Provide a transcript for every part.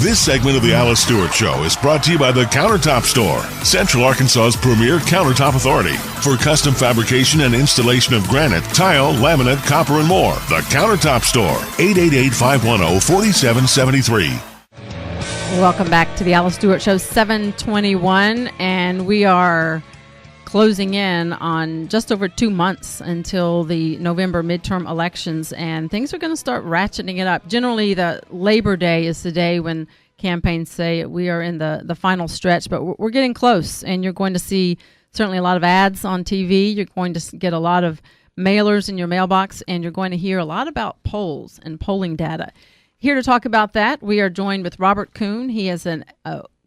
This segment of the Alice Stewart Show is brought to you by the Countertop Store, Central Arkansas's premier countertop authority. For custom fabrication and installation of granite, tile, laminate, copper, and more, the Countertop Store, 888-510-4773. Welcome back to the Alice Stewart Show, 721, and we are closing in on just over 2 months until the November midterm elections, and things are going to start ratcheting it up. Generally, the Labor Day is the day when campaigns say we are in the final stretch, but we're getting close, and you're going to see certainly a lot of ads on TV. You're going to get a lot of mailers in your mailbox, and you're going to hear a lot about polls and polling data. Here to talk about that, we are joined with Robert Coon. He is a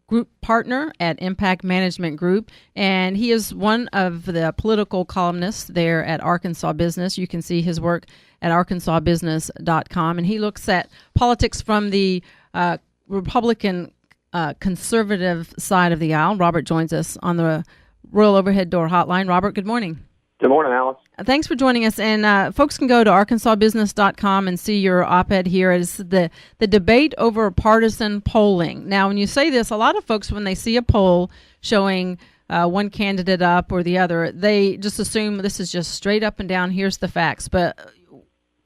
group partner at Impact Management Group, and he is one of the political columnists there at Arkansas Business. You can see his work at arkansasbusiness.com, and he looks at politics from the Republican conservative side of the aisle. Robert joins us on the Royal Overhead Door Hotline. Robert, good morning. Good morning, Alice. Thanks for joining us. And folks can go to arkansasbusiness.com and see your op-ed here. It's the debate over partisan polling. Now, when you say this, a lot of folks, when they see a poll showing one candidate up or the other, they just assume this is just straight up and down, here's the facts. But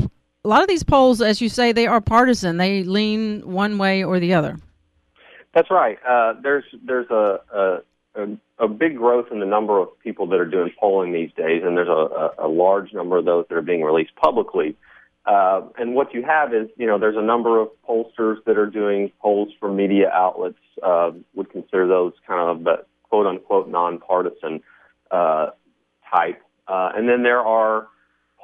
a lot of these polls, as you say, they are partisan. They lean one way or the other. That's right. There's a big growth in the number of people that are doing polling these days, and there's a large number of those that are being released publicly. And what you have is, there's a number of pollsters that are doing polls for media outlets, would consider those kind of the quote-unquote nonpartisan type. And then there are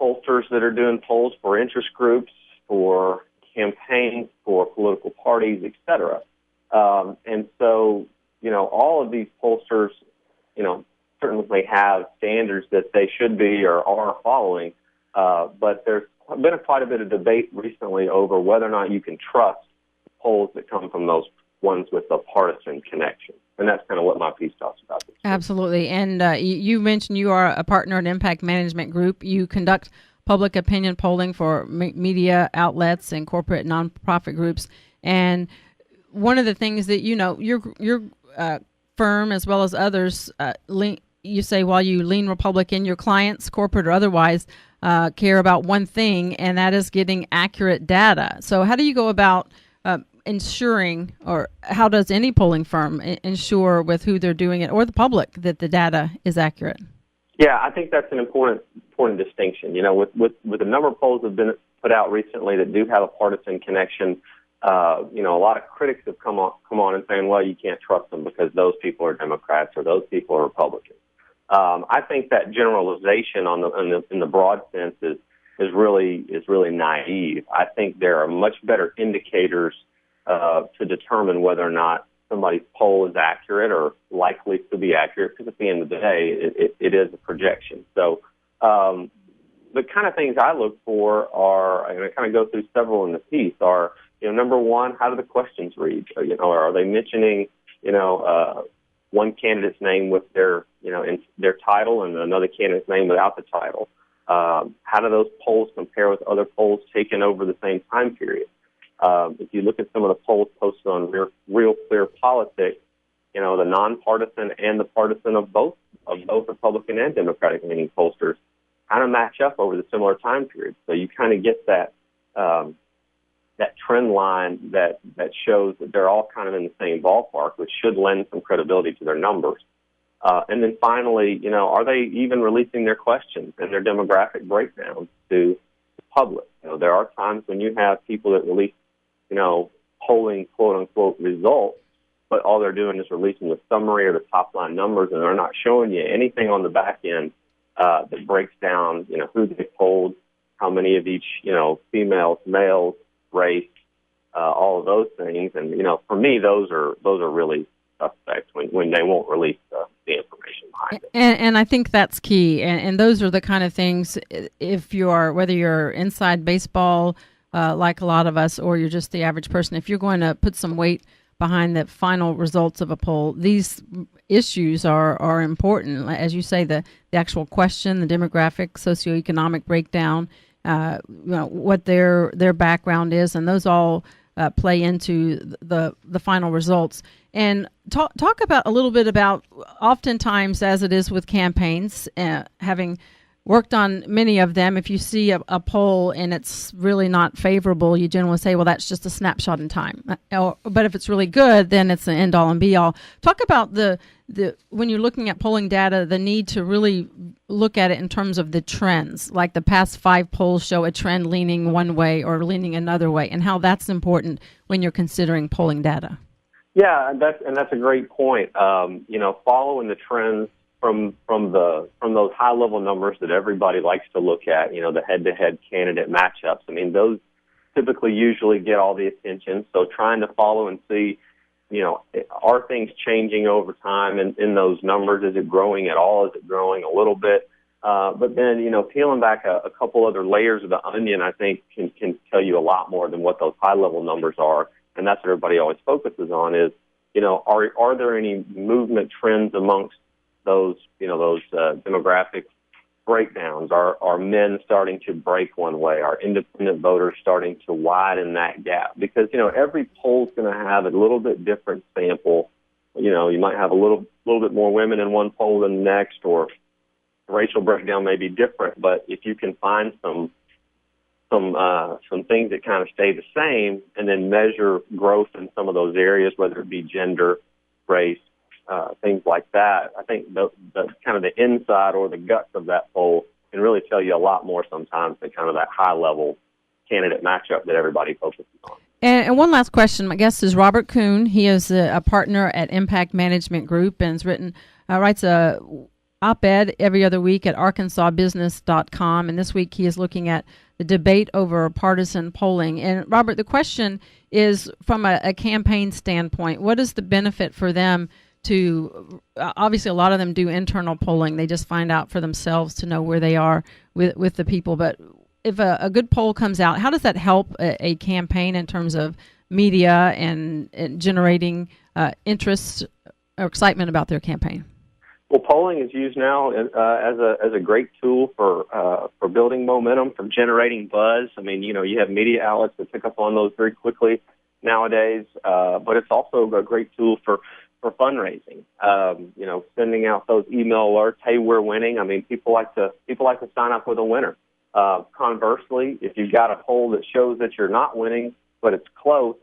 pollsters that are doing polls for interest groups, for campaigns, for political parties, et cetera. And so, all of these pollsters, certainly have standards that they should be or are following. But there's been quite a bit of debate recently over whether or not you can trust polls that come from those ones with a partisan connection. And that's kind of what my piece talks about. Absolutely. And you mentioned you are a partner at Impact Management Group. You conduct public opinion polling for media outlets and corporate nonprofit groups. And one of the things that, your firm, as well as others, you say while you lean Republican, your clients, corporate or otherwise, care about one thing, and that is getting accurate data. So how do you go about ensuring, or how does any polling firm ensure with who they're doing it, or the public, that the data is accurate? Yeah, I think that's an important distinction. With the number of polls that have been put out recently that do have a partisan connection, a lot of critics have come on and saying, well, you can't trust them because those people are Democrats or those people are Republicans. I think that generalization in the broad sense is really naive. I think there are much better indicators to determine whether or not somebody's poll is accurate or likely to be accurate, because at the end of the day, it is a projection. So the kind of things I look for are, and I kind of go through several in the piece, are, number one, how do the questions read? Are they mentioning, one candidate's name with their, in their title and another candidate's name without the title? How do those polls compare with other polls taken over the same time period? If you look at some of the polls posted on Real Clear Politics, the nonpartisan and the partisan of both Republican and Democratic leaning pollsters kind of match up over the similar time period. So you kind of get that trend line that shows that they're all kind of in the same ballpark, which should lend some credibility to their numbers. And then finally, are they even releasing their questions and their demographic breakdowns to the public? There are times when you have people that release, polling quote-unquote results, but all they're doing is releasing the summary or the top-line numbers, and they're not showing you anything on the back end that breaks down, who they polled, how many of each, females, males, race, all of those things. And, for me, those are really suspect when they won't release the information behind it. And I think that's key. And those are the kind of things, whether you're inside baseball, like a lot of us, or you're just the average person, if you're going to put some weight behind the final results of a poll, these issues are important. As you say, the actual question, the demographic, socioeconomic breakdown, what their background is, and those all play into the final results. And talk about a little bit about, oftentimes, as it is with campaigns, having worked on many of them, if you see a poll and it's really not favorable, you generally say, well, that's just a snapshot in time. But if it's really good, then it's an end all and be all. Talk about the when you're looking at polling data, the need to really look at it in terms of the trends, like the past 5 polls show a trend leaning one way or leaning another way, and how that's important when you're considering polling data. Yeah, that's a great point. Following the trends from those high level numbers that everybody likes to look at, the head-to-head candidate matchups. I mean, those typically usually get all the attention. So trying to follow and see, are things changing over time in those numbers? Is it growing at all? Is it growing a little bit? But then, peeling back a couple other layers of the onion, I think can tell you a lot more than what those high level numbers are. And that's what everybody always focuses on is, are there any movement trends amongst those demographic breakdowns? Are men starting to break one way? Are independent voters starting to widen that gap? Because, every poll's going to have a little bit different sample. You might have a little bit more women in one poll than the next, or racial breakdown may be different. But if you can find some things that kind of stay the same and then measure growth in some of those areas, whether it be gender, race, things like that, I think the kind of the inside or the guts of that poll can really tell you a lot more sometimes than kind of that high-level candidate matchup that everybody focuses on. And one last question. My guest is Robert Coon. He is a partner at Impact Management Group and writes a op-ed every other week at arkansasbusiness.com. And this week he is looking at the debate over partisan polling. And Robert, the question is, from a campaign standpoint, what is the benefit for them to, obviously a lot of them do internal polling. They just find out for themselves to know where they are with the people. But if a good poll comes out, how does that help a campaign in terms of media and generating interest or excitement about their campaign? Well, polling is used now as a great tool for building momentum, for generating buzz. I mean, you have media outlets that pick up on those very quickly nowadays, but it's also a great tool for fundraising. Sending out those email alerts, hey, we're winning. I mean, people like to sign up with a winner. Conversely, if you've got a poll that shows that you're not winning, but it's close,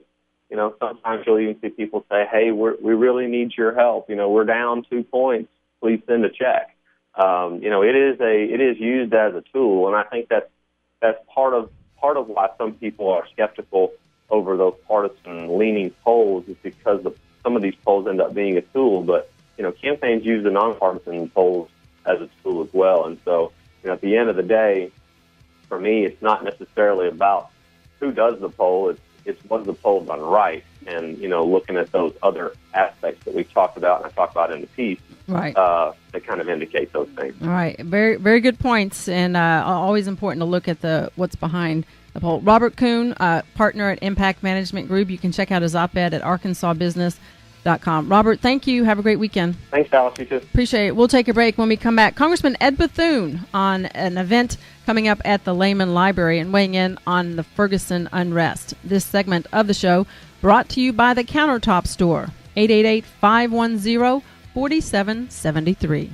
sometimes you'll even see people say, hey, we really need your help. We're down 2 points. Please send a check. It is used as a tool, and I think that's part of why some people are skeptical over those partisan leaning polls, is because some of these polls end up being a tool. But campaigns use the nonpartisan polls as a tool as well, and so at the end of the day, for me, it's not necessarily about who does the poll. It's was the poll done right, and looking at those other aspects that we talked about and I talked about in the piece, right? That kind of indicate those things. All right, very very good points, and always important to look at what's behind the poll. Robert Coon, partner at Impact Management Group. You can check out his op-ed at arkansasbusiness.com. Robert, thank you. Have a great weekend. Thanks, Alice. You too. Appreciate it. We'll take a break. When we come back, Congressman Ed Bethune on an event coming up at the Lehman Library and weighing in on the Ferguson unrest. This segment of the show brought to you by the Countertop Store, 888-510-4773.